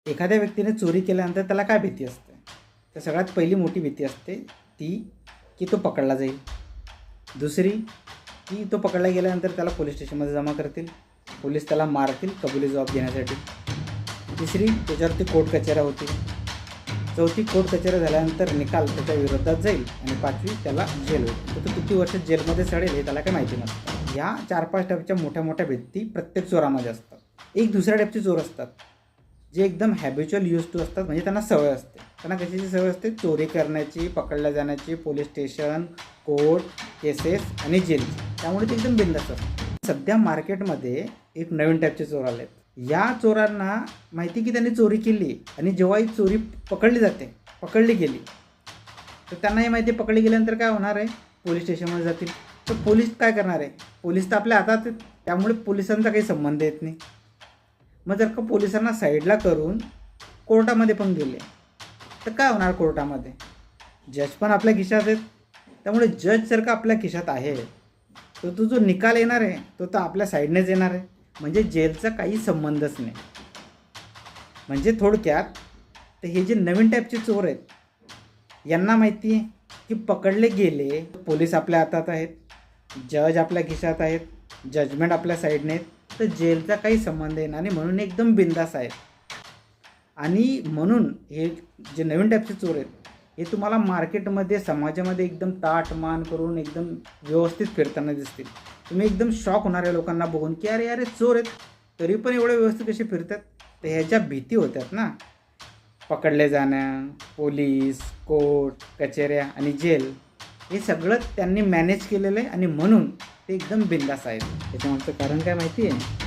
एखाद्या व्यक्तीने चोरी केल्यानंतर त्याला काय भीती असते? तर सगळ्यात पहिली मोठी भीती असते ती की तो पकडला जाईल. दुसरी की तो पकडला गेल्यानंतर त्याला पोलीस स्टेशनमध्ये जमा करतील, पोलीस त्याला मारतील कबुली जबाब देण्यासाठी. तिसरी त्याच्यावरती कोर्ट कचेऱ्या होतील. चौथी कोर्ट कचेऱ्या झाल्यानंतर निकाल त्याच्या विरोधात जाईल. आणि पाचवी त्याला जेल होईल. तर तो किती वर्ष जेलमध्ये सडेल हे त्याला काही माहिती नसतं. ह्या 4-5 टाईपच्या मोठ्या मोठ्या भीती प्रत्येक चोरामध्ये असतात. एक दुसऱ्या टाईपचे चोर असतात जे एकदम हॅबिच्युअल यूज टू असतात, म्हणजे त्यांना सवय असते. त्यांना कशाची सवय असते? चोरी करण्याची, पकडल्या जाण्याची, पोलीस स्टेशन, कोर्ट, केसेस आणि जेलची. त्यामुळे ते एकदम बिंदास असतात. सध्या मार्केटमध्ये एक नवीन टाईपचे चोर आले आहेत. या चोरांना माहिती की त्यांनी चोरी केली आणि जेव्हा ही चोरी पकडली गेली तर त्यांना हे माहिती पकडली गेल्यानंतर काय होणार आहे? पोलीस स्टेशनमध्ये जातील. तर पोलीस काय करणार आहे? पोलीस तर आपल्या हातात आहेत, त्यामुळे पोलिसांचा काही संबंध येत नाही. मग जर का पोलिसांना साईडला करून कोर्टामध्ये पण गेले तर काय होणार? कोर्टामध्ये जज पण आपल्या खिशात आहेत. त्यामुळे जज जर का आपल्या खिशात आहे तर तो जो निकाल येणार आहे तो तर आपल्या साईडनेच येणार आहे. म्हणजे जेलचा काही संबंधच नाही. म्हणजे थोडक्यात तर हे जे नवीन टाईपचे चोर आहेत यांना माहिती आहे की पकडले गेले पोलीस आपल्या हातात आहेत, जज आपल्या खिशात आहेत, जजमेंट आपल्या साईडने आहेत, तर जेलचा काही संबंध येणार नाही. म्हणून एकदम बिंदास आहेत. आणि म्हणून हे जे नवीन टाईपचे चोर आहेत हे तुम्हाला मार्केटमध्ये, समाजामध्ये एकदम ताठ मान करून एकदम व्यवस्थित फिरताना दिसतील. तुम्ही एकदम शॉक होणार आहे लोकांना बघून की अरे अरे चोर आहेत तरी पण एवढे व्यवस्थित कसे फिरतात. तर ह्याच्या भीती होत्यात ना, पकडले जाणं, पोलीस, कोर्ट, कचेऱ्या आणि जेल हे सगळं त्यांनी मॅनेज केलेलं आहे आणि म्हणून ते एकदम बिंदास आहेत. त्याच्यामागचं कारण काय माहिती आहे?